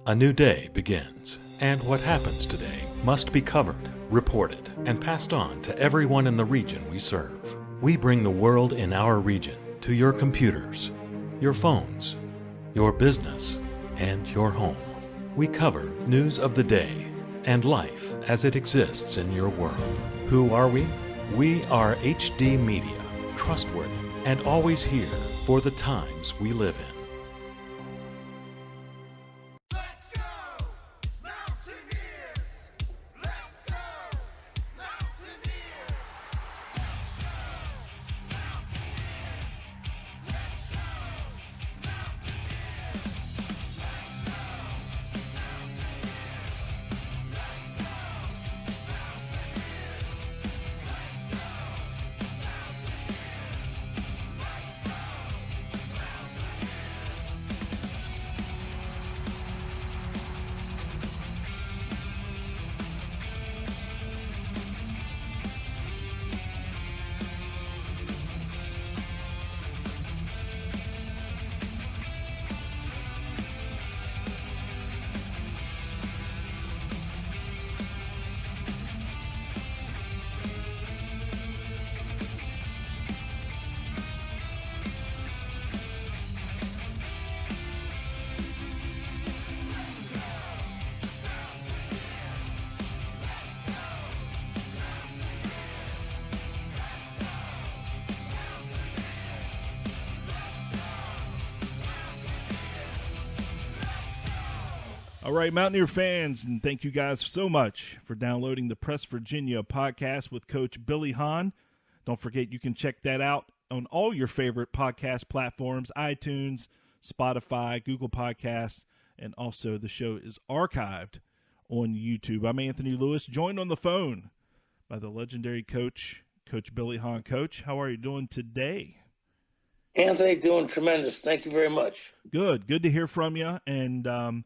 A new day begins, and what happens today must be covered, reported, and passed on to everyone in the region we serve. We bring the world in our region to your computers, your phones, your business, and your home. We cover news of the day and life as it exists in your world. Who are we? We are HD Media, trustworthy and always here for the times we live in. All right, Mountaineer fans, and thank you guys so much for downloading the Press Virginia podcast with Coach Billy Hahn. Don't forget you can check that out on all your favorite podcast platforms, iTunes, Spotify, Google Podcasts, and also the show is archived on YouTube. I'm Anthony Lewis, joined on the phone by the legendary coach, Coach Billy Hahn. Coach, how are you doing today? Anthony, doing tremendous. Thank you very much. Good to hear from you. And,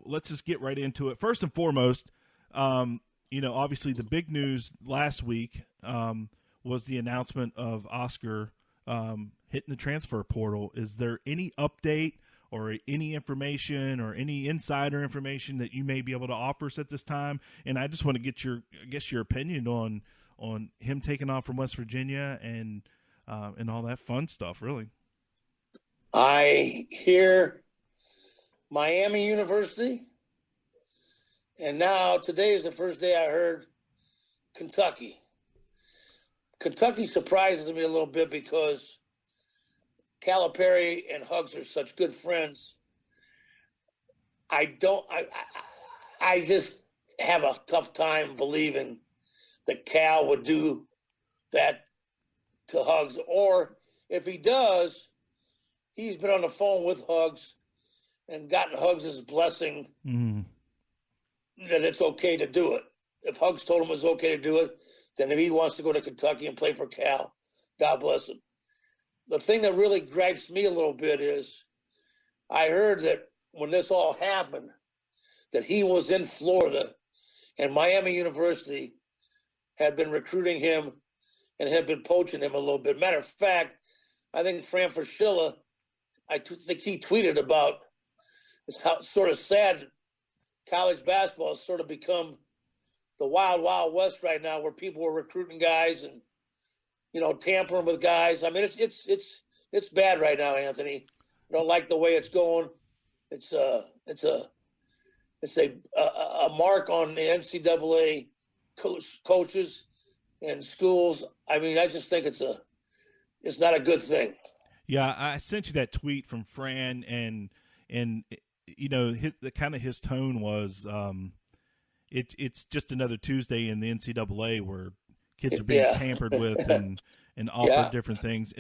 let's just get right into it. First and foremost, obviously the big news last week was the announcement of Oscar hitting the transfer portal. Is there any update or any information or any insider information that you may be able to offer us at this time? And I just want to get your opinion on him taking off from West Virginia and all that fun stuff, really. I hear Miami University, and now today is the first day I heard Kentucky. Kentucky surprises me a little bit because Calipari and Hugs are such good friends. I just have a tough time believing that Cal would do that to Hugs, or if he does, he's been on the phone with Hugs and gotten Hugs' blessing that it's okay to do it. If Hugs told him it was okay to do it, then if he wants to go to Kentucky and play for Cal, God bless him. The thing that really gripes me a little bit is I heard that when this all happened, that he was in Florida and Miami University had been recruiting him and had been poaching him a little bit. Matter of fact, I think Fran Fraschilla, I think he tweeted about it's how sort of sad college basketball has sort of become the wild, wild west right now, where people are recruiting guys and, tampering with guys. I mean, it's bad right now, Anthony. I don't like the way it's going. It's a mark on the NCAA coaches and schools. I mean, I just think it's not a good thing. Yeah, I sent you that tweet from Fran, and his tone was, it's just another Tuesday in the NCAA where kids are being tampered with and offered different things.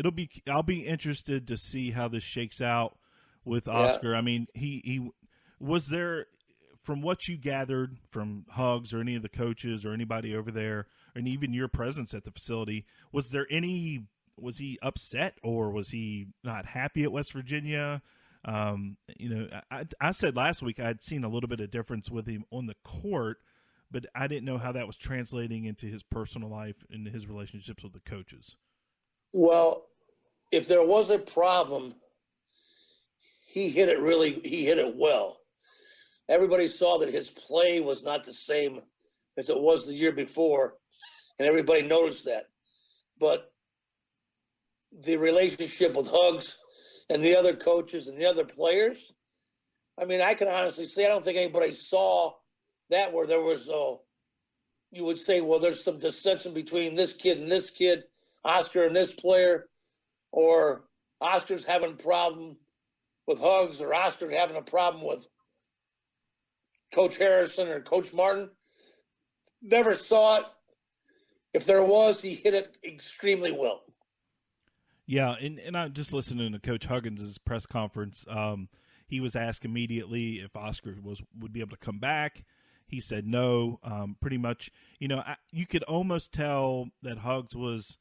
I'll be interested to see how this shakes out with Oscar. I mean, he was there, from what you gathered from Hugs or any of the coaches or anybody over there, and even your presence at the facility, was he upset or was he not happy at West Virginia? I said last week I'd seen a little bit of difference with him on the court, but I didn't know how that was translating into his personal life and his relationships with the coaches. Well, if there was a problem, he hit it well. everybody saw that his play was not the same as it was the year before, and everybody noticed that. But the relationship with Hugs and the other coaches and the other players, I mean, I can honestly say I don't think anybody saw that where there was you would say, well, there's some dissension between this kid, Oscar and this player, or Oscar's having a problem with Hugs, or Oscar having a problem with Coach Harrison or Coach Martin. Never saw it. If there was, he hit it extremely well. Yeah, and I just listening to Coach Huggins' press conference. He was asked immediately if Oscar would be able to come back. He said no. Pretty much, you could almost tell that Hugs was,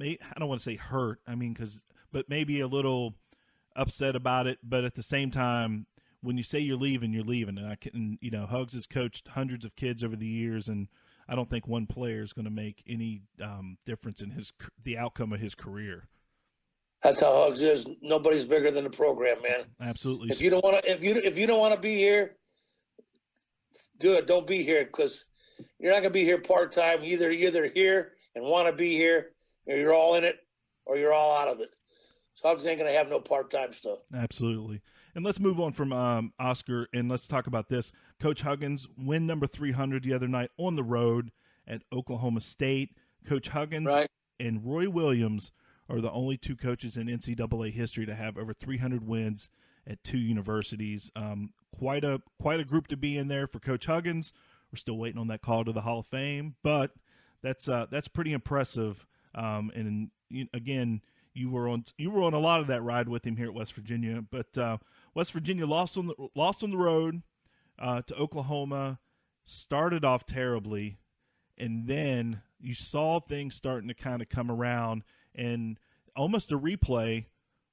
I don't want to say hurt. I mean, but maybe a little upset about it. But at the same time, when you say you're leaving, you're leaving. And Hugs has coached hundreds of kids over the years, and I don't think one player is going to make any difference in the outcome of his career. That's how Hugs is. Nobody's bigger than the program, man. Absolutely. If you don't want to, if you don't want to be here, good. Don't be here, because you're not going to be here part time. Either here and want to be here, or you're all in it, or you're all out of it. So Hugs ain't going to have no part time stuff. Absolutely. And let's move on from Oscar, and let's talk about this. Coach Huggins, win number 300 the other night on the road at Oklahoma State. Coach Huggins and Roy Williams are the only two coaches in NCAA history to have over 300 wins at two universities. Quite a group to be in there for Coach Huggins. We're still waiting on that call to the Hall of Fame, but that's pretty impressive. And again, you were on a lot of that ride with him here at West Virginia, but West Virginia lost on the road to Oklahoma, started off terribly, and then you saw things starting to kind of come around, and almost a replay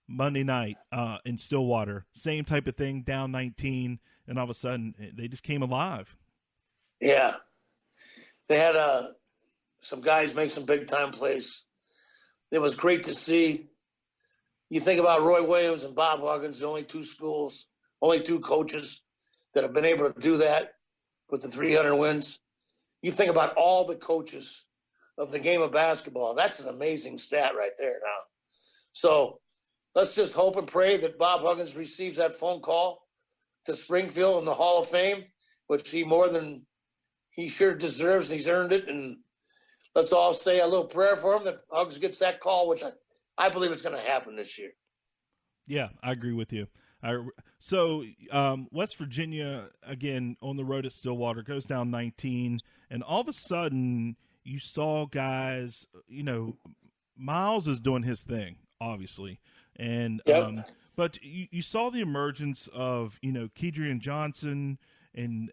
Monday night in Stillwater. Same type of thing, down 19, and all of a sudden they just came alive. Yeah. They had some guys make some big-time plays. It was great to see. You think about Roy Williams and Bob Huggins, the only two coaches that have been able to do that with the 300 wins. You think about all the coaches of the game of basketball. That's an amazing stat right there now. So let's just hope and pray that Bob Huggins receives that phone call to Springfield in the Hall of Fame, which he sure deserves. He's earned it. And let's all say a little prayer for him that Huggins gets that call, which I believe is going to happen this year. Yeah, I agree with you. So West Virginia, again, on the road at Stillwater, goes down 19, and all of a sudden you saw guys, Miles is doing his thing, obviously. And but you saw the emergence of, Kedrian Johnson and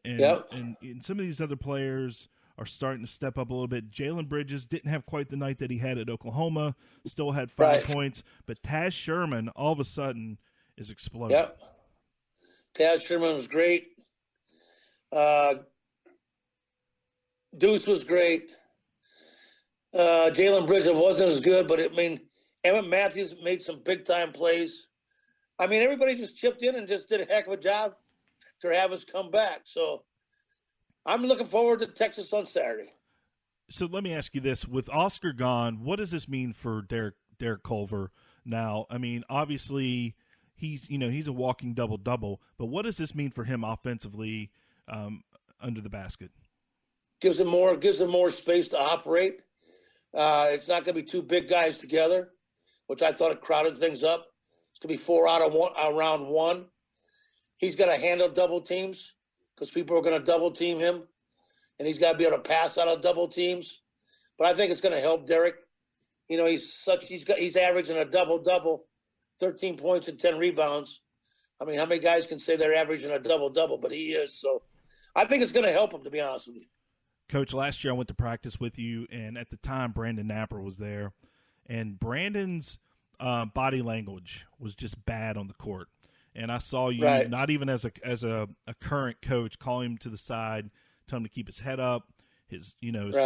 some of these other players are starting to step up a little bit. Jalen Bridges didn't have quite the night that he had at Oklahoma, still had 5 points, but Taz Sherman all of a sudden is exploding. Yep. Taz Sherman was great. Deuce was great. Jalen Bridges wasn't as good, but Emmett Matthews made some big-time plays. Everybody just chipped in and just did a heck of a job to have us come back. So I'm looking forward to Texas on Saturday. So let me ask you this. With Oscar gone, what does this mean for Derek Culver now? Obviously he's a walking double-double, but what does this mean for him offensively under the basket? Gives him more space to operate. It's not going to be two big guys together, which I thought it crowded things up. It's going to be 4 out of round one. He's got to handle double teams because people are going to double team him, and he's got to be able to pass out of double teams. But I think it's going to help Derek. He's averaging a double-double, 13 points and 10 rebounds. How many guys can say they're averaging a double-double? But he is. So I think it's going to help him, to be honest with you. Coach, last year I went to practice with you, and at the time Brandon Napper was there, and Brandon's body language was just bad on the court. And I saw you, not even as a current coach, call him to the side, tell him to keep his head up, his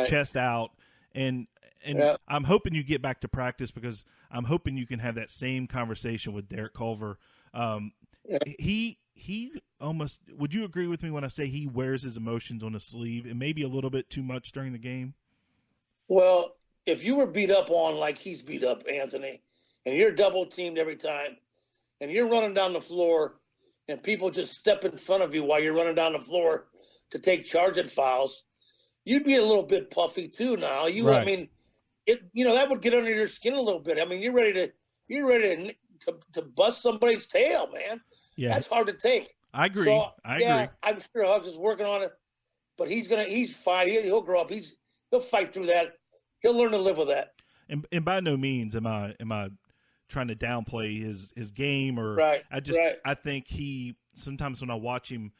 chest out, and I'm hoping you get back to practice because I'm hoping you can have that same conversation with Derek Culver. he almost, would you agree with me when I say he wears his emotions on his sleeve and maybe a little bit too much during the game? Well, if you were beat up on like he's beat up, Anthony, and you're double teamed every time, and you're running down the floor, and people just step in front of you while you're running down the floor to take charging fouls, you'd be a little bit puffy too. Now, Right. I mean, that would get under your skin a little bit. I mean, you're ready to bust somebody's tail, man. Yeah, That's hard to take. I agree. So, I agree. I'm sure Hugs is working on it, but he's fine. He'll grow up. He'll fight through that. He'll learn to live with that. And by no means am I trying to downplay his game or Right. I think he sometimes when I watch him,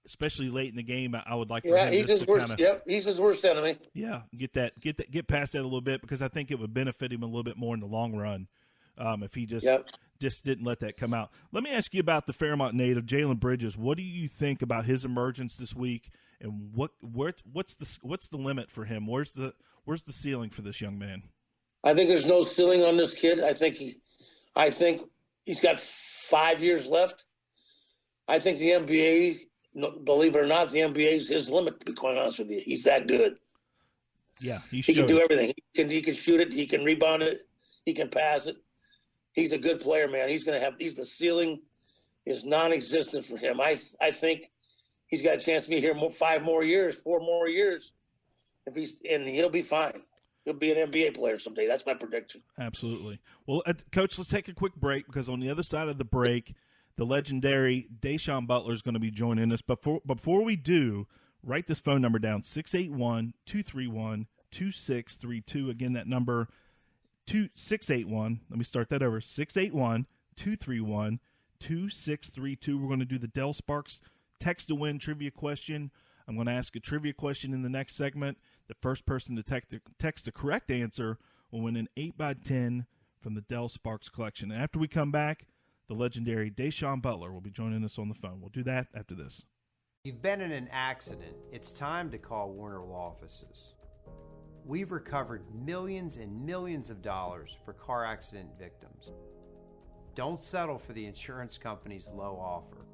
especially late in the game, I would like for Yeah, him he's just his to worst. kinda, Yep, he's his worst enemy. yeah, get past that a little bit, because I think it would benefit him a little bit more in the long run if he just didn't let that come out. Let me ask you about the Fairmont native, Jalen Bridges. What do you think about his emergence this week, and what's the limit for him? Where's the ceiling for this young man? I think there's no ceiling on this kid. I think he's got 5 years left. I think the NBA, believe it or not, the NBA is his limit. To be quite honest with you, he's that good. Yeah, he can do everything. He can shoot it. He can rebound it. He can pass it. He's a good player, man. The ceiling is non-existent for him. I think he's got a chance to be here 4 more years. And he'll be fine. He'll be an NBA player someday. That's my prediction. Absolutely. Well, Coach, let's take a quick break, because on the other side of the break, the legendary Deshaun Butler is going to be joining us. But before we do, write this phone number down, 681-231-2632. Again, that number, 681. Let me start that over, 681-231-2632. We're going to do the Dell Sparks text-to-win trivia question. I'm going to ask a trivia question in the next segment. The first person to text the correct answer will win an 8x10 from the Dell Sparks collection. And after we come back, the legendary Deshaun Butler will be joining us on the phone. We'll do that after this. You've been in an accident. It's time to call Warner Law Offices. We've recovered millions and millions of dollars for car accident victims. Don't settle for the insurance company's low offer.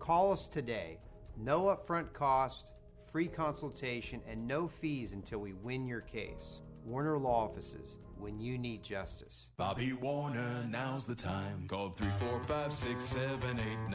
Call us today. No upfront cost, free consultation, and no fees until we win your case. Warner Law Offices, when you need justice. Bobby Warner, now's the time. Call 345-6789.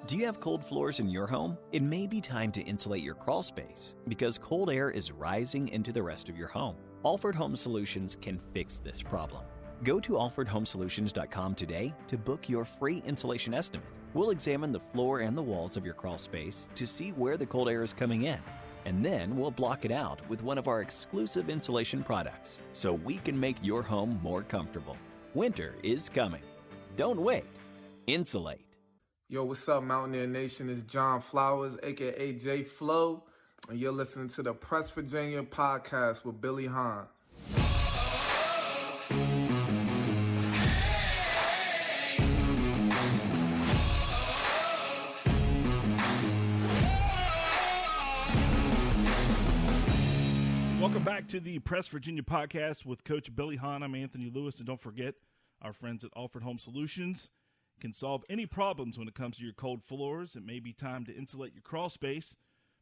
Do you have cold floors in your home? It may be time to insulate your crawl space, because cold air is rising into the rest of your home. Alford Home Solutions can fix this problem. Go to alfordhomesolutions.com today to book your free insulation estimate. We'll examine the floor and the walls of your crawl space to see where the cold air is coming in. And then we'll block it out with one of our exclusive insulation products, so we can make your home more comfortable. Winter is coming. Don't wait. Insulate. Yo, what's up, Mountaineer Nation? It's John Flowers, a.k.a. J Flow, and you're listening to the Press Virginia podcast with Billy Hahn. Welcome back to the Press Virginia podcast with Coach Billy Hahn. I'm Anthony Lewis, and don't forget, our friends at Alford Home Solutions can solve any problems when it comes to your cold floors. It may be time to insulate your crawl space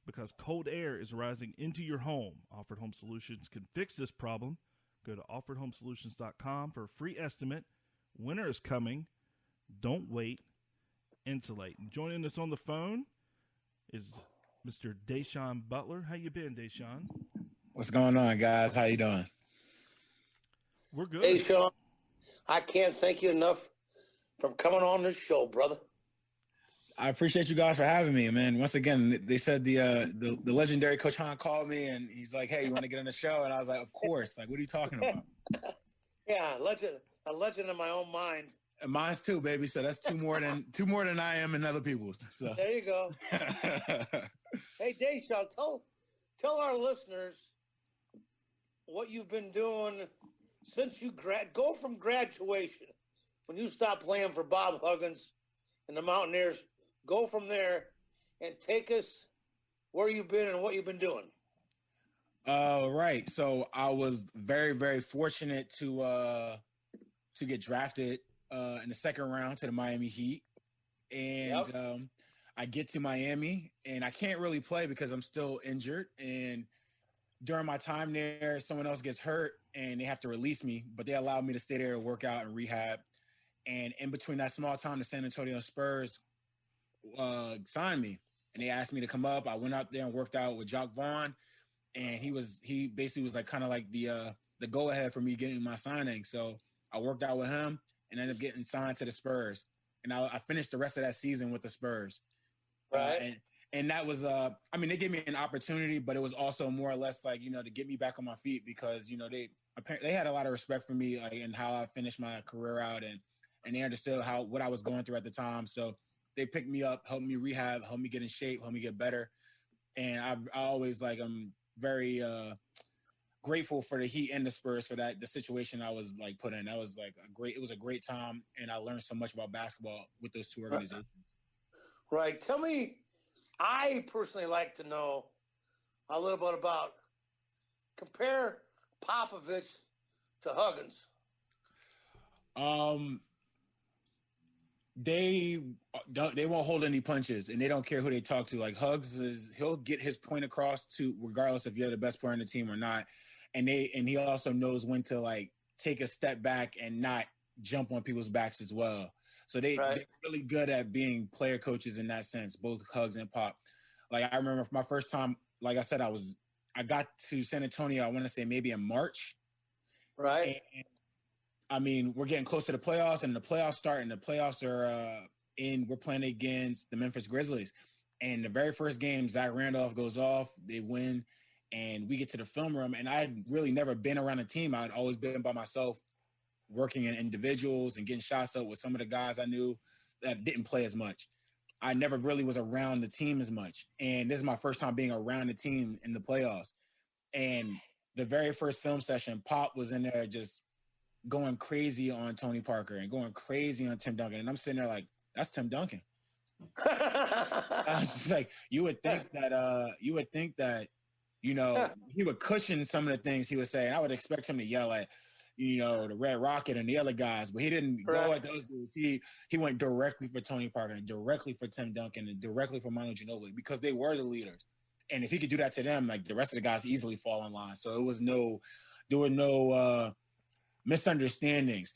because cold air is rising into your home. Alford Home Solutions can fix this problem. Go to alfordhomesolutions.com for a free estimate. Winter is coming. Don't wait. Insulate. And joining us on the phone is Mr. Deshaun Butler. How you been, Deshaun? What's going on, guys? How you doing? We're good. Hey, Sean, I can't thank you enough for coming on this show, brother. I appreciate you guys for having me, man. Once again, they said the legendary Coach Hahn called me, and he's like, "Hey, you want to get on the show?" And I was like, "Of course." Like, what are you talking about? Yeah, a legend in my own mind. And mine's too, baby. So that's two more than I am and other people's. So there you go. Hey, Deshaun, tell our listeners what you've been doing since you go from graduation, when you stopped playing for Bob Huggins and the Mountaineers. Go from there and take us where you've been and what you've been doing. Right. So I was very, very fortunate to get drafted in the second round to the Miami Heat, and I get to Miami, and I can't really play because I'm still injured. And during my time there, someone else gets hurt, and they have to release me, but they allow me to stay there and work out and rehab. And in between that small time, the San Antonio Spurs signed me, and they asked me to come up. I went out there and worked out with Jacques Vaughn, and he basically was like kind of like the go ahead for me getting my signing. So I worked out with him and ended up getting signed to the Spurs, and I finished the rest of that season with the Spurs. Right. And that was I mean, they gave me an opportunity, but it was also more or less like, to get me back on my feet because they had a lot of respect for me, like, and how I finished my career out, and they understood what I was going through at the time. So they picked me up, helped me rehab, helped me get in shape, helped me get better. And I always I'm very grateful for the Heat and the Spurs for the situation I was like put in. That was like it was a great time, and I learned so much about basketball with those two organizations. Right. Tell me, I personally like to know a little bit about, compare Popovich to Huggins. They won't hold any punches, and they don't care who they talk to. Like Huggs he'll get his point across to regardless if you're the best player on the team or not. And he also knows when to like take a step back and not jump on people's backs as well. So they're really good at being player coaches in that sense, both Huggs and Pop. Like I remember my first time, like I said, I got to San Antonio, I want to say maybe in March. Right. And, I mean, we're getting close to the playoffs, and the playoffs start, and the playoffs are we're playing against the Memphis Grizzlies. And the very first game, Zach Randolph goes off, they win, and we get to the film room. And I had really never been around a team. I'd always been by myself, working in individuals and getting shots up with some of the guys I knew that didn't play as much. I never really was around the team as much. And this is my first time being around the team in the playoffs. And the very first film session, Pop was in there just going crazy on Tony Parker and going crazy on Tim Duncan. And I'm sitting there like, that's Tim Duncan. I was just like, you would think that, he would cushion some of the things he was saying. I would expect him to yell at, the Red Rocket and the other guys, but he didn't go at those dudes. He went directly for Tony Parker and directly for Tim Duncan and directly for Manu Ginobili because they were the leaders. And if he could do that to them, like the rest of the guys easily fall in line. So there were no misunderstandings.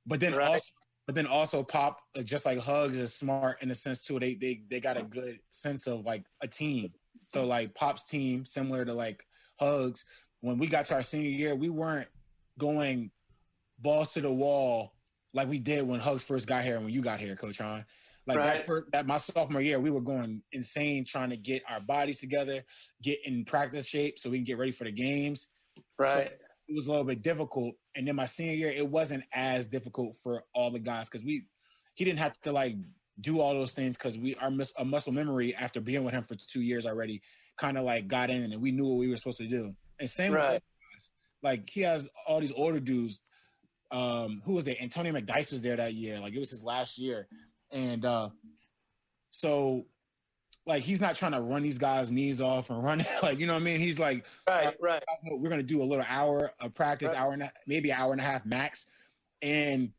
But then also Pop, just like Huggs, is smart in a sense too. They got a good sense of like a team. So like Pop's team, similar to like Huggs, when we got to our senior year, we weren't going balls to the wall like we did when Huggs first got here and when you got here, Coach Hahn. Like that my sophomore year, we were going insane trying to get our bodies together, get in practice shape so we can get ready for the games. Right. So it was a little bit difficult. And then my senior year, it wasn't as difficult for all the guys because he didn't have to like do all those things because our muscle memory after being with him for 2 years already kind of like got in and we knew what we were supposed to do. And same with other guys. Like he has all these older dudes. Who was there? Antonio McDyess was there that year. Like it was his last year. And so like he's not trying to run these guys' knees off and run like, you know what I mean? He's like, right. We're gonna do a little hour of practice, maybe an hour and a half max. And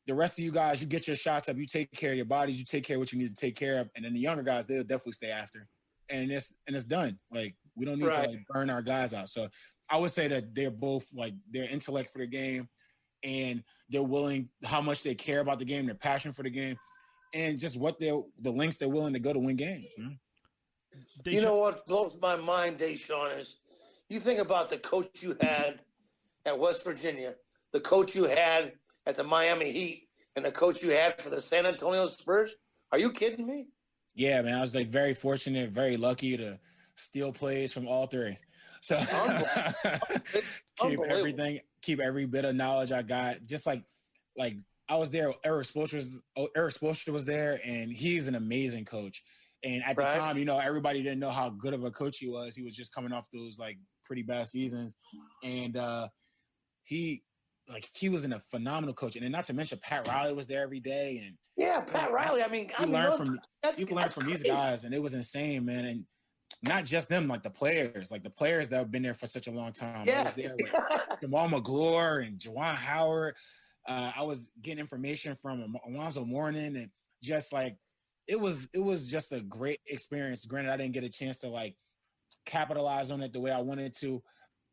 the rest of you guys, you get your shots up, you take care of your bodies, you take care of what you need to take care of. And then the younger guys, they'll definitely stay after. And it's done. Like we don't need to like burn our guys out. So I would say that they're both like their intellect for the game and they're willing, how much they care about the game, their passion for the game, and just the lengths they're willing to go to win games. You know what blows my mind, Deshaun, is you think about the coach you had at West Virginia, the coach you had at the Miami Heat, and the coach you had for the San Antonio Spurs. Are you kidding me? Yeah, man. I was like very fortunate, very lucky to steal plays from all three. So keep every bit of knowledge I got. Just like I was there. Eric Spoelstra was there, and he's an amazing coach. And at the time, everybody didn't know how good of a coach he was. He was just coming off those like pretty bad seasons, and he was a phenomenal coach. And then not to mention Pat Riley was there every day. And Pat Riley. I mean, you learn from these guys, and it was insane, man. And not just them, like the players that have been there for such a long time. I was there with Jamal McGlure and Juwan Howard. I was getting information from Alonzo Mourning, and just like it was just a great experience. Granted, I didn't get a chance to like capitalize on it the way I wanted to,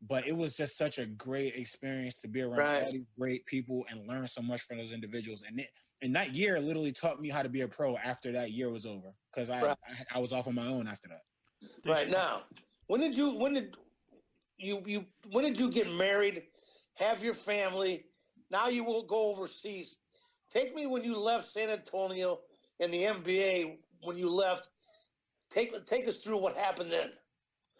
but it was just such a great experience to be around all these great people and learn so much from those individuals. And that year literally taught me how to be a pro after that year was over, because I was off on my own after that. Right now, when did you get married, have your family? Now you will go overseas. Take me when you left San Antonio and the NBA. When you left, take us through what happened then.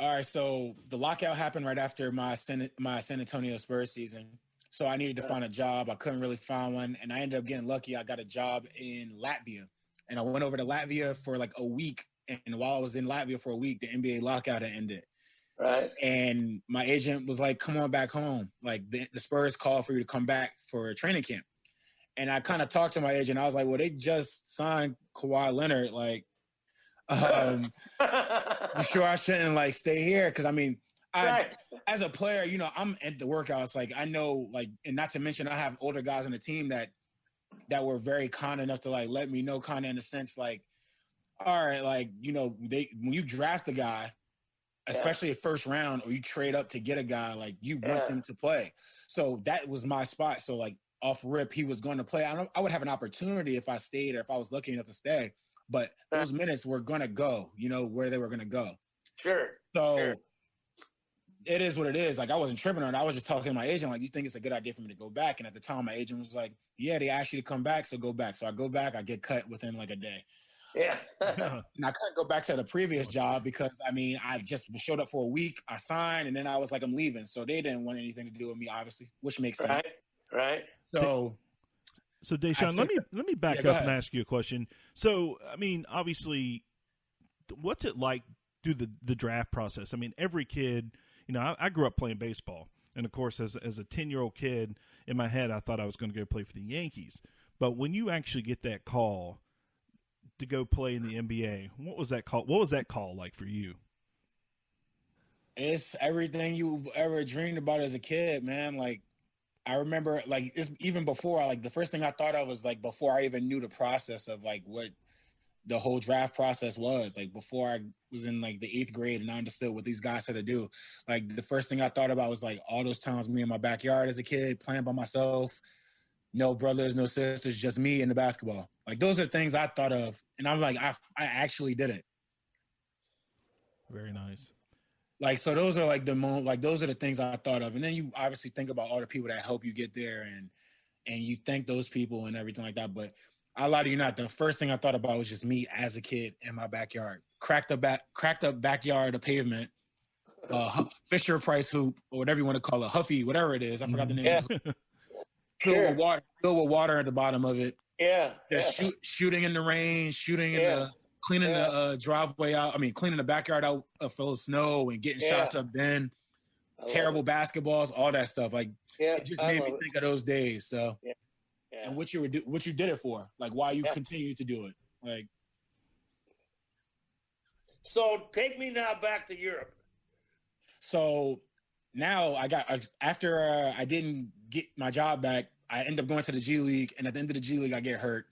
All right, so the lockout happened right after my San Antonio Spurs season. So I needed to find a job. I couldn't really find one, and I ended up getting lucky. I got a job in Latvia, and I went over to Latvia for like a week. And while I was in Latvia for a week, the NBA lockout had ended. Right. And my agent was like, "Come on back home. Like the Spurs called for you to come back for a training camp." And I kind of talked to my agent. I was like, "Well, they just signed Kawhi Leonard. Like, you sure I shouldn't like stay here?" Because I mean, as a player, you know, I'm at the workouts. Like I know, like, and not to mention, I have older guys on the team that were very kind enough to like let me know, kind of in a sense, like, all right, like, you know, when you draft a guy, especially a first round, or you trade up to get a guy, like you want them to play. So that was my spot. So like off rip, he was going to play. I would have an opportunity if I stayed, or if I was lucky enough to stay. But those minutes were going to go, you know, where they were going to go. Sure. So it is what it is. Like I wasn't tripping on it. I was just talking to my agent, like, "You think it's a good idea for me to go back?" And at the time, my agent was like, "Yeah, they asked you to come back, so go back." So I go back, I get cut within like a day. Yeah. And I couldn't go back to the previous job because, I mean, I just showed up for a week, I signed, and then I was like, I'm leaving. So they didn't want anything to do with me, obviously, which makes sense. Right. So Deshaun, let me back up and ask you a question. So, I mean, obviously, what's it like through the draft process? I mean, every kid, you know, I grew up playing baseball. And, of course, as a 10-year-old kid, in my head, I thought I was going to go play for the Yankees. But when you actually get that call to go play in the NBA, what was that call? What was that call like for you? It's everything you've ever dreamed about as a kid, man. Like, I remember, like, it's even before, like, the first thing I thought of was, like, before I even knew the process of, like, what the whole draft process was. Like, before I was in, like, the 8th grade and I understood what these guys had to do. Like, the first thing I thought about was, like, all those times me in my backyard as a kid, playing by myself, no brothers, no sisters, just me and the basketball. Like, those are things I thought of. And I'm like, I actually did it. Very nice. Like, so those are like those are the things I thought of. And then you obviously think about all the people that help you get there, and you thank those people and everything like that. But I lie to you not, the first thing I thought about was just me as a kid in my backyard. Cracked up backyard, a pavement, Fisher Price hoop, or whatever you want to call it, Huffy, whatever it is. I forgot the name. Filled with water at the bottom of it. Shooting in the rain, shooting in the cleaning the driveway out. I mean, cleaning the backyard out full of snow and getting shots up. Then terrible basketballs, all that stuff. Like it just made me think of those days. So, and what you did it for, like why you continue to do it, like. So take me now back to Europe. So now after I didn't get my job back, I end up going to the G League, and at the end of the G League, I get hurt.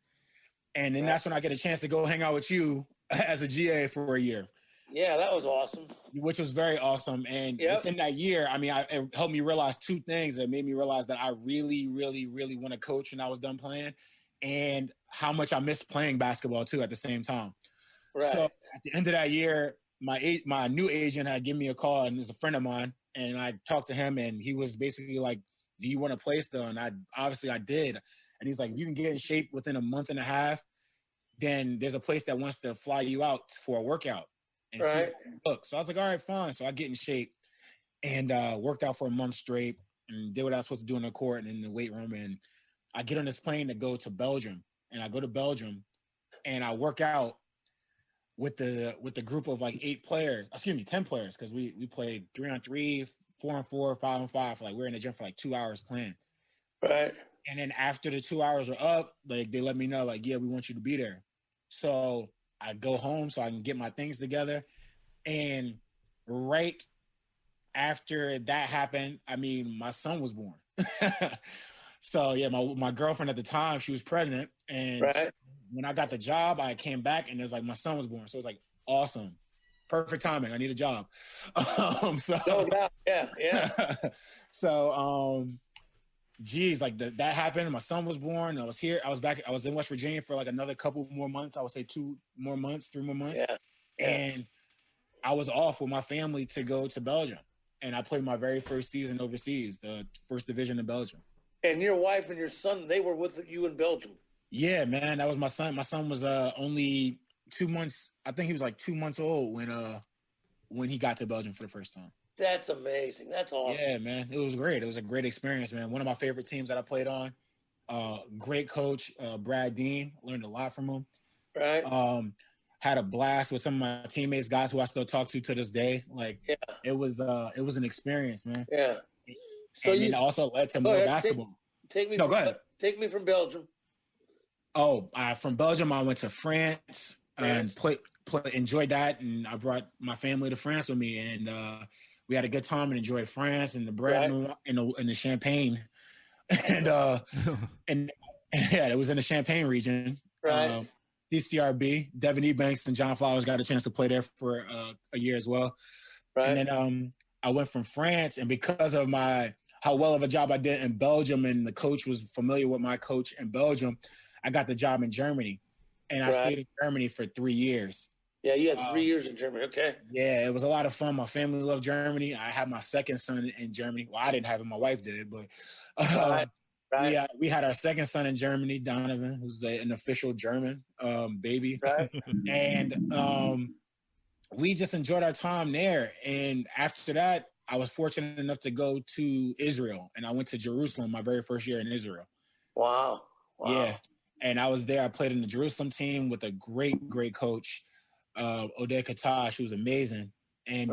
And then that's when I get a chance to go hang out with you as a GA for a year. Yeah, that was awesome. Which was very awesome. And within that year, I mean, it helped me realize two things that made me realize that I really, really, really want to coach when I was done playing, and how much I missed playing basketball too at the same time. Right. So at the end of that year, my new agent had given me a call, and is a friend of mine, and I talked to him, and he was basically like, "Do you want to play still?" And I did. And he's like, "If you can get in shape within a month and a half, then there's a place that wants to fly you out for a workout and see how you look." So I was like, all right, fine. So I get in shape and worked out for a month straight and did what I was supposed to do in the court and in the weight room. And I get on this plane to go to Belgium. And I go to Belgium and I work out with the group of like 10 players, because we played 3-on-3, 4-on-4, 5-on-5. Like we're in the gym for like 2 hours playing. Right. And then after the 2 hours are up, like they let me know, like, yeah, we want you to be there. So I go home so I can get my things together. And right after that happened, I mean, my son was born. So yeah, my girlfriend at the time, she was pregnant, and Right. when I got the job, I came back and it was like my son was born. So it was like awesome, perfect timing. I need a job. So No doubt. Yeah. so geez, like that happened. My son was born. I was here. I was back. I was in West Virginia for like another couple more months. I would say 2 more months, 3 more months. Yeah. And I was off with my family to go to Belgium, and I played my very first season overseas, the first division in Belgium. And your wife and your son, they were with you in Belgium. Yeah, man, that was my son. My son was only 2 months. I think he was like 2 months old when he got to Belgium for the first time. That's amazing. That's awesome. Yeah, man, it was great. It was a great experience, man. One of my favorite teams that I played on. Great coach, Brad Dean. Learned a lot from him. Right. Had a blast with some of my teammates, guys who I still talk to this day. Like, it was an experience, man. Yeah. So and it also led to more basketball. Take me. No, go ahead. Take me from Belgium. Oh, from Belgium, I went to France and enjoyed that, and I brought my family to France with me, and we had a good time and enjoyed France and the bread and the champagne, and yeah, it was in the Champagne region. Right. DCRB, Devin Ebanks and John Flowers got a chance to play there for a year as well. Right. And then I went from France, and because of how well of a job I did in Belgium, and the coach was familiar with my coach in Belgium, I got the job in Germany, and I stayed in Germany for 3 years. Yeah, you had 3 years in Germany. Okay. Yeah, it was a lot of fun. My family loved Germany. I had my second son in Germany. Well, I didn't have him. My wife did, but we had our second son in Germany, Donovan, who's an official German baby. Right. And we just enjoyed our time there. And after that, I was fortunate enough to go to Israel, and I went to Jerusalem my very first year in Israel. Wow. Yeah. And I was there. I played in the Jerusalem team with a great coach, Oded Katash, who was amazing. And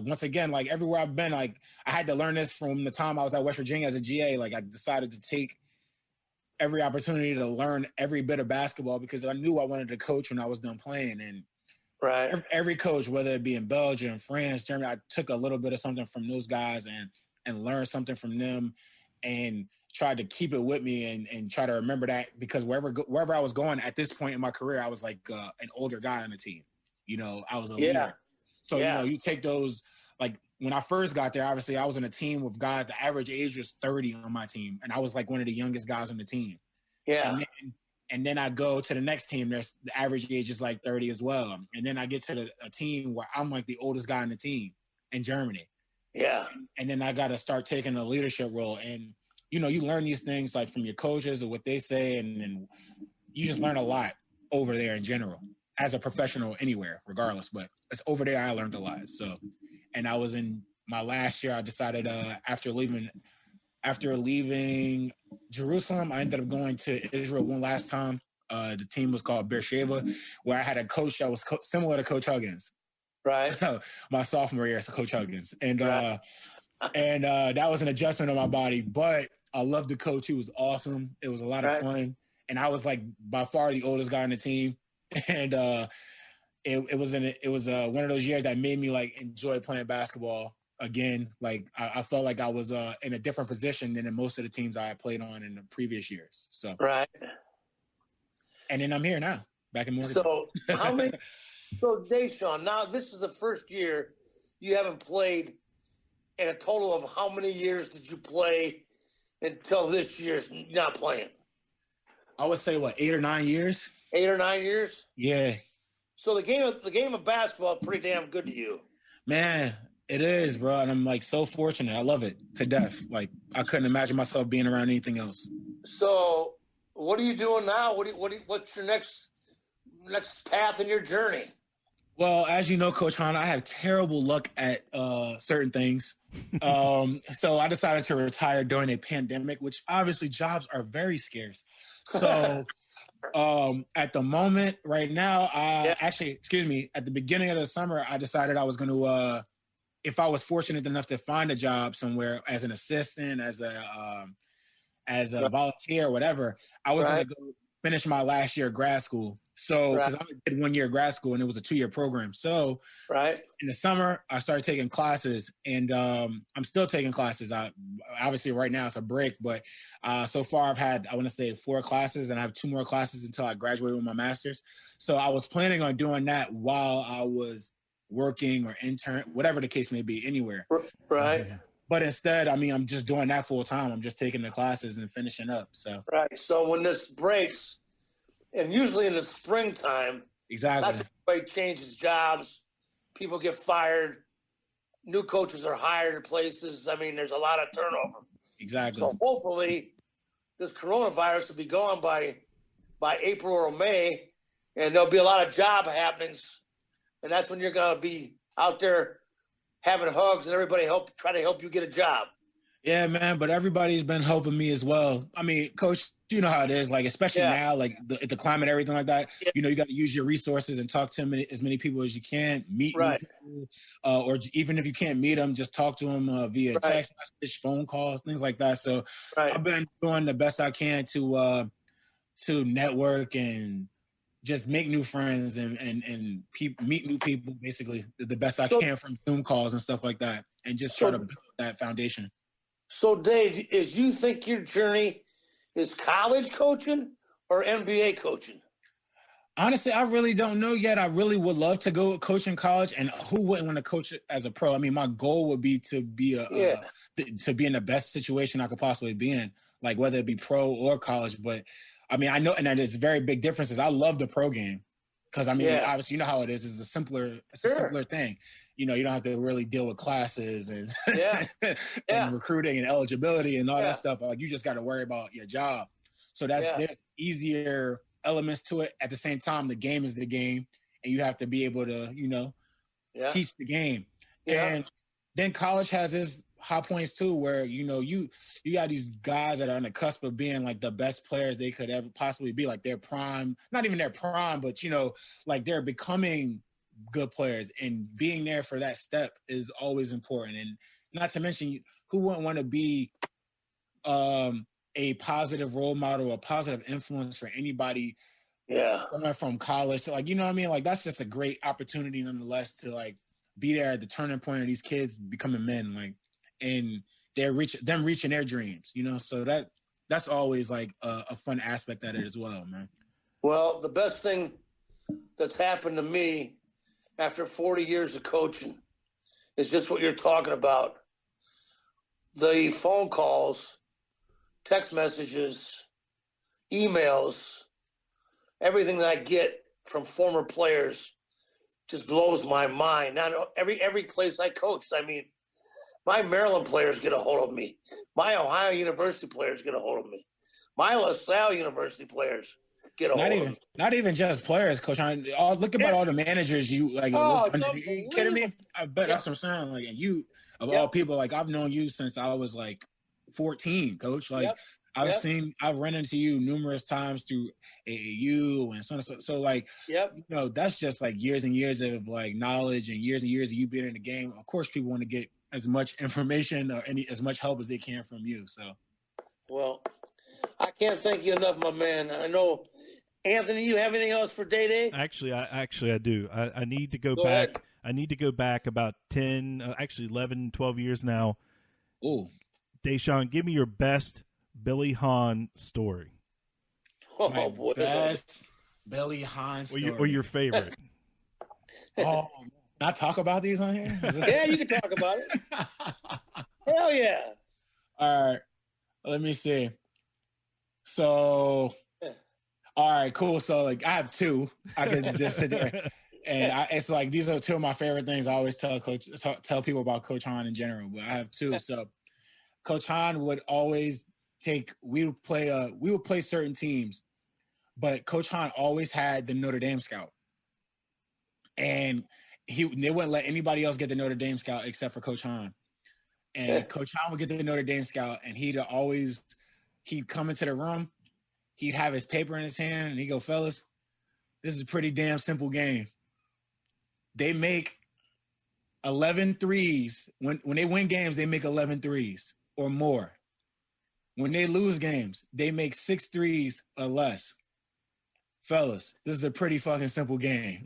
once again, like everywhere I've been, like I had to learn this from the time I was at West Virginia as a GA. Like I decided to take every opportunity to learn every bit of basketball because I knew I wanted to coach when I was done playing. And every coach, whether it be in Belgium, France, Germany, I took a little bit of something from those guys and learned something from them and tried to keep it with me and try to remember that, because wherever I was going at this point in my career, I was like an older guy on the team. You know, I was a leader. So, you know, you take those, like when I first got there, obviously I was in a team with guys, the average age was 30 on my team. And I was like one of the youngest guys on the team. Yeah. And then I go to the next team, there's the average age is like 30 as well. And then I get to a team where I'm like the oldest guy on the team in Germany. Yeah. And then I got to start taking a leadership role. And, you know, you learn these things like from your coaches or what they say, and you just learn a lot over there in general as a professional anywhere, regardless. But it's over there I learned a lot. So, and I was in my last year, I decided after leaving Jerusalem, I ended up going to Israel one last time. The team was called Beersheba, where I had a coach that was similar to Coach Huggins. Right. My sophomore year, so Coach Huggins. And that was an adjustment on my body, but I loved the coach. He was awesome. It was a lot of fun. And I was like by far the oldest guy on the team. And it was one of those years that made me like enjoy playing basketball again. Like I felt like I was in a different position than in most of the teams I had played on in the previous years. So and then I'm here now, back in Morgan. So So Deshaun, now this is the first year you haven't played. In a total of how many years did you play until this year's not playing? I would say 8 or 9 years. 8 or 9 years? Yeah. So the game of basketball is pretty damn good to you. Man, it is, bro. And I'm like so fortunate. I love it to death. Like I couldn't imagine myself being around anything else. So what are you doing now? What's your next path in your journey? Well, as you know, Coach Hahn, I have terrible luck at certain things. So I decided to retire during a pandemic, which obviously jobs are very scarce. So at the moment right now, at the beginning of the summer, I decided I was going to, if I was fortunate enough to find a job somewhere as an assistant, as a volunteer, or whatever, I was going to go finish my last year of grad school. So, because I did 1 year of grad school and it was a 2-year program. So, in the summer, I started taking classes, and I'm still taking classes. Obviously, right now it's a break, but so far I've had, I want to say, 4 classes, and I have 2 more classes until I graduate with my master's. So I was planning on doing that while I was working or intern, whatever the case may be, anywhere. Right. But instead, I mean, I'm just doing that full time. I'm just taking the classes and finishing up. So right. So when this breaks, and usually in the springtime, exactly, that's when everybody changes jobs. People get fired. New coaches are hired at places. I mean, there's a lot of turnover. Exactly. So hopefully, this coronavirus will be gone by April or May, and there'll be a lot of job happenings, and that's when you're going to be out there having hugs and everybody try to help you get a job. Yeah, man, but everybody's been helping me as well. I mean, Coach, you know how it is, like, especially now, like the climate, everything like that. Yeah. You know, you got to use your resources and talk to as many people as you can, meet new people, or even if you can't meet them, just talk to them via text message, phone calls, things like that. So I've been doing the best I can to network and just make new friends and meet new people, basically the best I can from Zoom calls and stuff like that, and just try to build that foundation. So, Dave, you think your journey is college coaching or NBA coaching? Honestly, I really don't know yet. I really would love to go coach in college, and who wouldn't want to coach as a pro? I mean, my goal would be to be to be in the best situation I could possibly be in, like whether it be pro or college. But I mean, I know, and there's very big differences. I love the pro game because, I mean, obviously, you know how it is. It's a simpler thing. You know, you don't have to really deal with classes and and recruiting and eligibility and all that stuff. Like, you just got to worry about your job. So there's easier elements to it. At the same time, the game is the game, and you have to be able to, you know, teach the game. And then college has its high points too, where, you know, you got these guys that are on the cusp of being like the best players they could ever possibly be, like their prime, not even their prime, but, you know, like they're becoming good players, and being there for that step is always important. And not to mention, who wouldn't want to be a positive role model, a positive influence for anybody coming from college to, like, you know what I mean? Like, that's just a great opportunity nonetheless to, like, be there at the turning point of these kids becoming men, like, and they're reaching their dreams, you know? So that's always like a fun aspect of it as well, man. Well, the best thing that's happened to me after 40 years of coaching is just what you're talking about. The phone calls, text messages, emails, everything that I get from former players just blows my mind. Now, every place I coached, I mean, my Maryland players get a hold of me. My Ohio University players get a hold of me. My LaSalle University players get a hold of me. Not even just players, Coach. Look about all the managers you like. You kidding me? I bet that's what I'm saying. Like, and you, of all people, like, I've known you since I was like 14, Coach. Like, I've run into you numerous times through AAU and so on. So like, you know, that's just like years and years of like knowledge and years of you being in the game. Of course, people want to get as much information or as much help as they can from you. So, well, I can't thank you enough, my man. I know, Anthony, you have anything else for Day? Actually, I do. I need to go back. Ahead. I need to go back about 10, 11, 12 years now. Oh, Deshaun, give me your best Billy Hahn story. Oh, boy. Best Billy Hahn story. Or your favorite. Oh, can I talk about these on here? Yeah, you can talk about it. Hell yeah. All right. Let me see. So, all right, cool. So, like, I have 2. I can just sit there. And it's like, these are 2 of my favorite things I always tell people about Coach Hahn in general. But I have 2. So, Coach Hahn would always we would play certain teams, but Coach Hahn always had the Notre Dame scout. And they wouldn't let anybody else get the Notre Dame scout except for Coach Hahn. And Coach Hahn would get the Notre Dame scout, and he'd come into the room, he'd have his paper in his hand, and he'd go, fellas, this is a pretty damn simple game. They make 11 threes. When they win games, they make 11 threes or more. When they lose games, they make 6 threes or less. fellas, this is a pretty fucking simple game.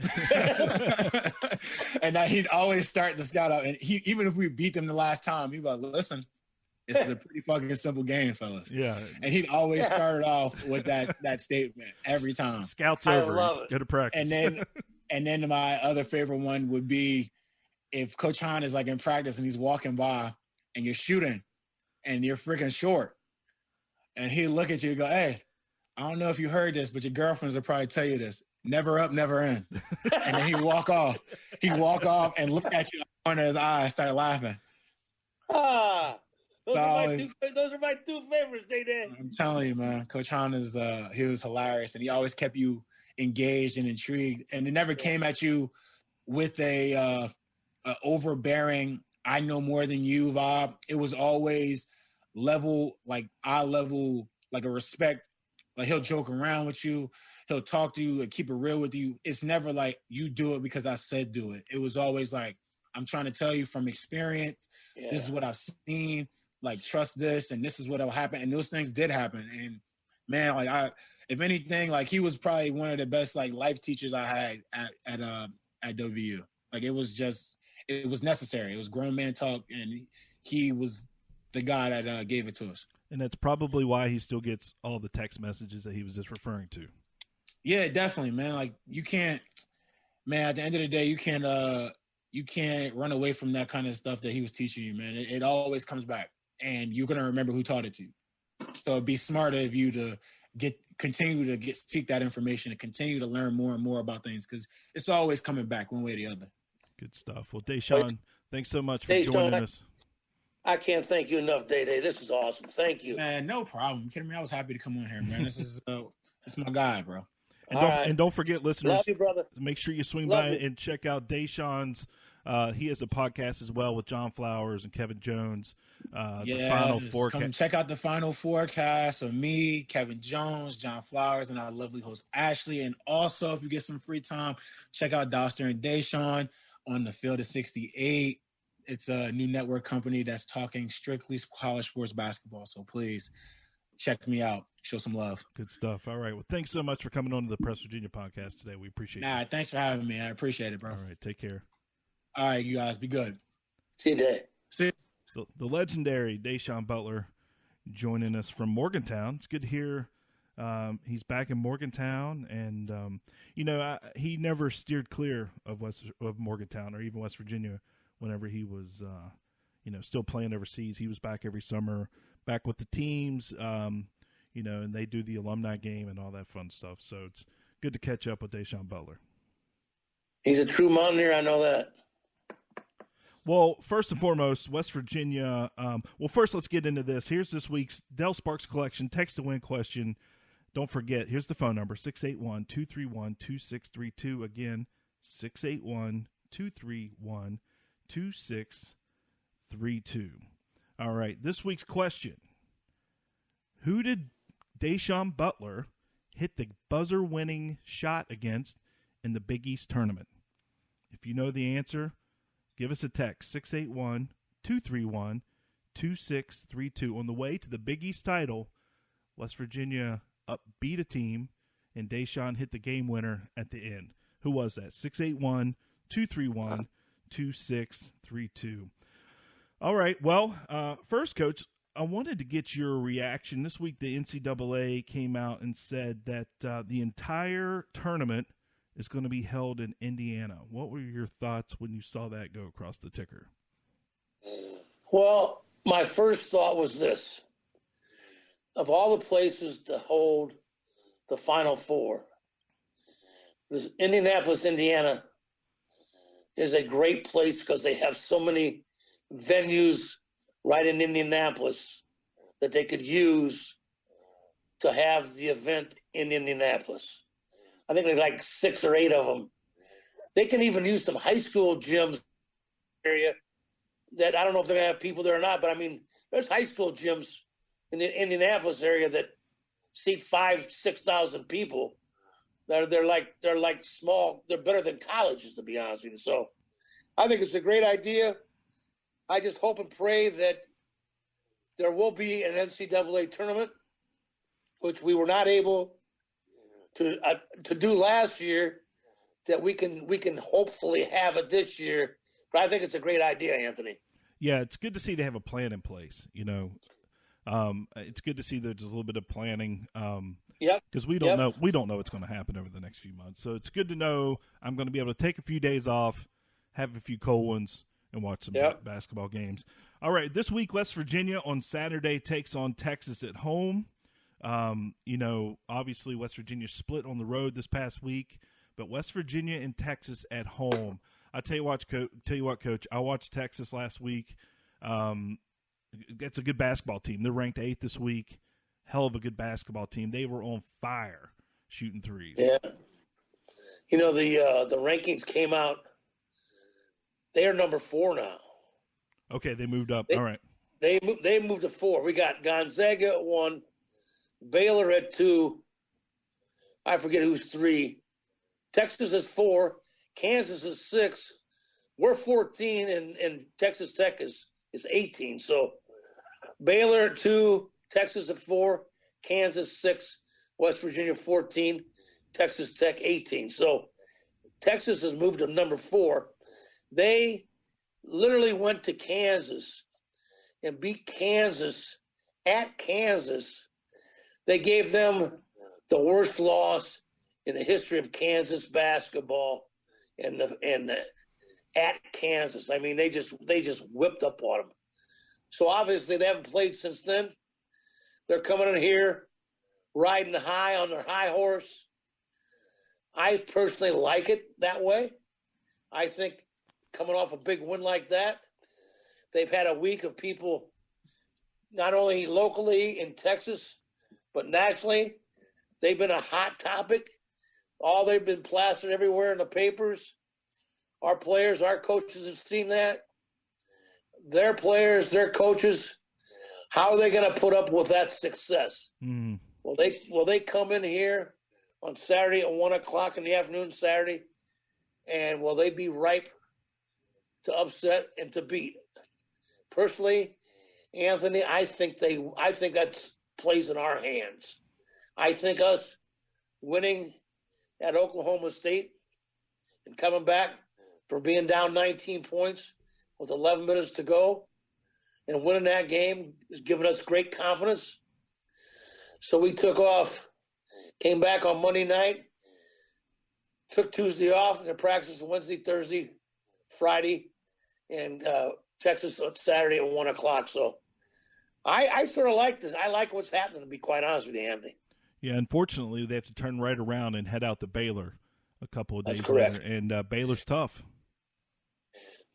And that he'd always start the scout out. And even if we beat them the last time, he'd be like, listen, this is a pretty fucking simple game, fellas. Yeah. And he'd always start it off with that statement every time. Scouts I over. love it. Go to practice. And then my other favorite one would be if Coach Hahn is like in practice and he's walking by and you're shooting and you're freaking short. And he'd look at you and go, hey, I don't know if you heard this, but your girlfriends will probably tell you this. Never up, never in. And then he'd walk off. He'd walk off and look at you in the corner of his eye and start laughing. Those are my two favorites, Day. I'm telling you, man, Coach Hahn he was hilarious, and he always kept you engaged and intrigued. And it never came at you with a overbearing, I know more than you vibe. It was always level, like eye level, like a respect. Like he'll joke around with you, he'll talk to you and keep it real with you. It's never like you do it because I said do it. It was always like, I'm trying to tell you from experience. Yeah. This is what I've seen. Like, trust this, and this is what will happen. And those things did happen. And man, like if anything, like he was probably one of the best like life teachers I had at WVU. Like it was necessary. It was grown man talk, and he was the guy that gave it to us. And that's probably why he still gets all the text messages that he was just referring to. Yeah, definitely, man. Like you can't, man. At the end of the day, you can't run away from that kind of stuff that he was teaching you, man. It always comes back, and you're gonna remember who taught it to you. So it'd be smarter of you to continue to seek that information and continue to learn more and more about things, because it's always coming back one way or the other. Good stuff. Well, Deshaun, thanks so much for joining us. I can't thank you enough, Day. This is awesome. Thank you. Man, no problem. You kidding me? I was happy to come on here, man. This is my guy, bro. And don't forget, listeners, love you, brother. Make sure you swing by and check out Deshaun's. He has a podcast as well with John Flowers and Kevin Jones. The Final Forecast. Come check out the Final Forecast of me, Kevin Jones, John Flowers, and our lovely host Ashley. And also, if you get some free time, check out Doster and Deshaun on the Field of 68. It's a new network company that's talking strictly college sports basketball. So please check me out. Show some love. Good stuff. All right. Well, thanks so much for coming on to the Press Virginia podcast today. We appreciate it. Thanks for having me. I appreciate it, bro. All right. Take care. All right, you guys. Be good. See you, Day. See you. The legendary Deshaun Butler joining us from Morgantown. It's good to hear he's back in Morgantown. And, he never steered clear of Morgantown or even West Virginia whenever he was, still playing overseas. He was back every summer, back with the teams, and they do the alumni game and all that fun stuff. So it's good to catch up with Deshaun Butler. He's a true Mountaineer. I know that. Well, first and foremost, West Virginia. First let's get into this. Here's this week's Dell Sparks Collection Text to Win question. Don't forget, here's the phone number, 681-231-2632. Again, 681-231-2632. All right, this week's question. Who did Deshaun Butler hit the buzzer-winning shot against in the Big East tournament? If you know the answer, give us a text, 681-231-2632. On the way to the Big East title, West Virginia beat a team, and Deshaun hit the game winner at the end. Who was that? 681-231-2632. All right, well, first, Coach, I wanted to get your reaction. This week, the NCAA came out and said that the entire tournament is going to be held in Indiana. What were your thoughts when you saw that go across the ticker? Well, my first thought was this. Of all the places to hold the Final Four, this Indianapolis, Indiana is a great place because they have so many venues right in Indianapolis that they could use to have the event in Indianapolis. I think there's like 6 or 8 of them. They can even use some high school gyms area that I don't know if they're going to have people there or not, but I mean, there's high school gyms in the Indianapolis area that seat 5,000-6,000 people. They're like small. They're better than colleges, to be honest with you. So I think it's a great idea. I just hope and pray that there will be an NCAA tournament, which we were not able to do last year that we can hopefully have it this year. But I think it's a great idea, Anthony. Yeah, it's good to see they have a plan in place. It's good to see there's a little bit of planning. Yep. Because we don't know what's going to happen over the next few months. So it's good to know I'm going to be able to take a few days off, have a few cold ones, and watch some basketball games. All right, this week West Virginia on Saturday takes on Texas at home. Obviously West Virginia split on the road this past week, but West Virginia and Texas at home. I tell you what, Coach. I watched Texas last week. That's a good basketball team. They're ranked 8th this week. Hell of a good basketball team. They were on fire shooting threes. Yeah. The rankings came out. They are number 4 now. Okay, they moved up. All right. They moved to 4. We got Gonzaga at 1, Baylor at 2. I forget who's 3. Texas is 4. Kansas is 6. We're 14, and Texas Tech is 18. So Baylor at 2, Texas at 4, Kansas 6, West Virginia 14, Texas Tech 18. So Texas has moved to number 4. They literally went to Kansas and beat Kansas at Kansas. They gave them the worst loss in the history of Kansas basketball and at Kansas. I mean, they just whipped up on them. So obviously they haven't played since then. They're coming in here riding high on their high horse. I personally like it that way. I think coming off a big win like that, they've had a week of people not only locally in Texas, but nationally. They've been a hot topic. They've been plastered everywhere in the papers. Our players, our coaches have seen that. Their players, their coaches, how are they going to put up with that success? Mm. Will they come in here on Saturday at 1:00 in the afternoon, Saturday, and will they be ripe to upset and to beat? Personally, Anthony, I think that plays in our hands. I think us winning at Oklahoma State and coming back from being down 19 points with 11 minutes to go and winning that game is giving us great confidence. So we took off, came back on Monday night, took Tuesday off, and then practiced Wednesday, Thursday, Friday, and Texas on Saturday at 1:00. So I sort of like this. I like what's happening, to be quite honest with you, Anthony. Yeah, unfortunately, they have to turn right around and head out to Baylor a couple of days That's correct. later, and Baylor's tough.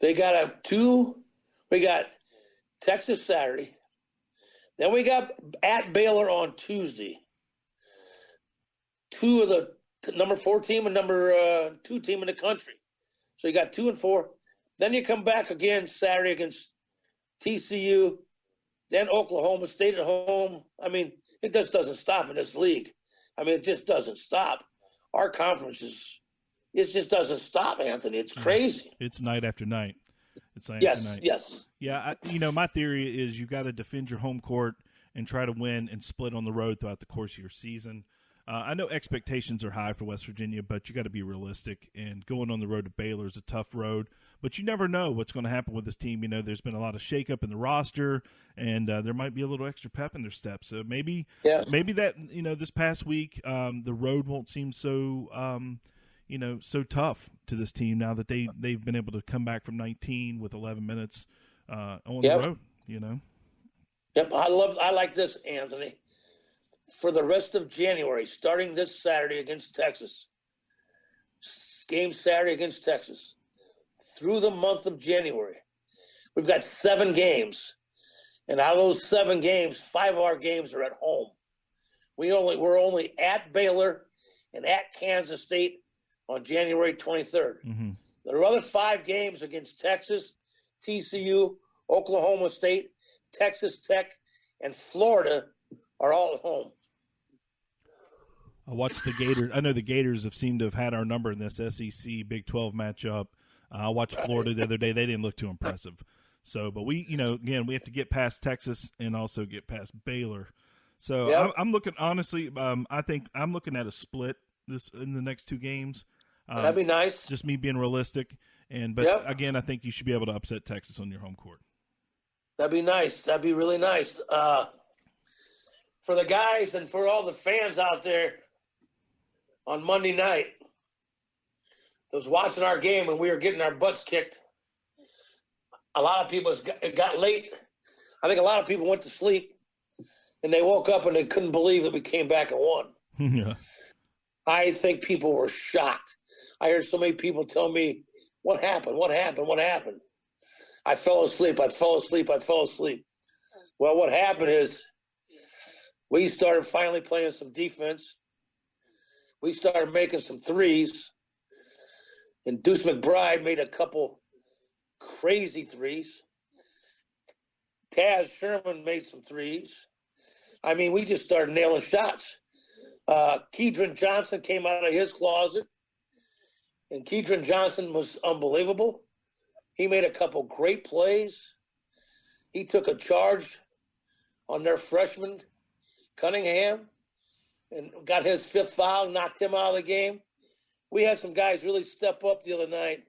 They got we got Texas Saturday. Then we got at Baylor on Tuesday. 2 of the number 4 team and number 2 team in the country. So you got 2 and 4. Then you come back again Saturday against TCU. Then Oklahoma State at home. I mean, it just doesn't stop in this league. I mean, it just doesn't stop. Our conference it just doesn't stop, Anthony. It's crazy. It's night after night. It's night Yes, after night. yes. Yeah, my theory is you got to defend your home court and try to win and split on the road throughout the course of your season. I know expectations are high for West Virginia, but you got to be realistic. And going on the road to Baylor is a tough road. But you never know what's going to happen with this team. There's been a lot of shakeup in the roster, and there might be a little extra pep in their step. So maybe that this past week the road won't seem so so tough to this team now that they've been able to come back from 19 with 11 minutes on the road. Yep, I like this, Anthony. For the rest of January, starting this Saturday against Texas, game Saturday against Texas, through the month of January, we've got 7 games. And out of those 7 games, 5 of our games are at home. We're only at Baylor and at Kansas State on January 23rd. Mm-hmm. There are other 5 games against Texas, TCU, Oklahoma State, Texas Tech, and Florida are all at home. I watched the Gators. I know the Gators have seemed to have had our number in this SEC Big 12 matchup. I watched Florida the other day. They didn't look too impressive. So, but we, again, we have to get past Texas and also get past Baylor. So I'm looking, honestly, I think I'm looking at a split in the next 2 games. That'd be nice. Just me being realistic. But Yep. again, I think you should be able to upset Texas on your home court. That'd be nice. That'd be really nice. For the guys and for all the fans out there on Monday night that was watching our game when we were getting our butts kicked, a lot of people it got late. I think a lot of people went to sleep, and they woke up and they couldn't believe that we came back and won. Yeah. I think people were shocked. I heard so many people tell me, what happened? What happened? What happened? I fell asleep. Well, what happened is we started finally playing some defense. We started making some threes. And Deuce McBride made a couple crazy threes. Taz Sherman made some threes. I mean, we just started nailing shots. Keedron Johnson came out of his closet. And Keedron Johnson was unbelievable. He made a couple great plays. He took a charge on their freshman, Cunningham, and got his 5th foul, knocked him out of the game. We had some guys really step up the other night.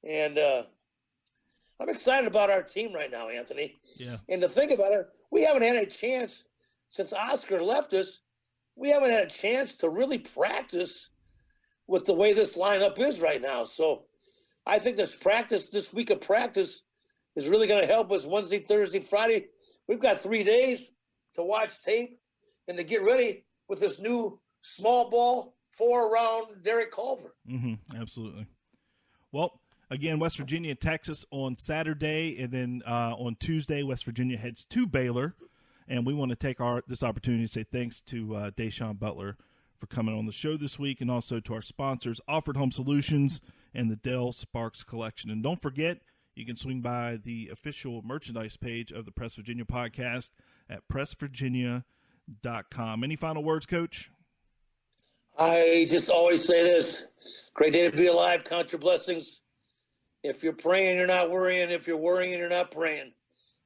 And I'm excited about our team right now, Anthony. Yeah. And to think about it, we haven't had a chance since Oscar left us. We haven't had a chance to really practice with the way this lineup is right now. So I think this week of practice is really going to help us Wednesday, Thursday, Friday. We've got 3 days to watch tape and to get ready with this new small ball 4-round Derek Culver. Mm-hmm, absolutely. Well, again, West Virginia, Texas on Saturday, and then on Tuesday, West Virginia heads to Baylor. And we want to take this opportunity to say thanks to Deshaun Butler for coming on the show this week, and also to our sponsors, Offered Home Solutions and the Dell Sparks Collection. And don't forget, you can swing by the official merchandise page of the Press Virginia podcast at pressvirginia.com. Any final words, Coach? I just always say this. Great day to be alive. Count your blessings. If you're praying, you're not worrying. If you're worrying, you're not praying.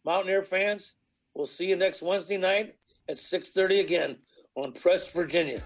Mountaineer fans, we'll see you next Wednesday night at 6:30 again on Press Virginia.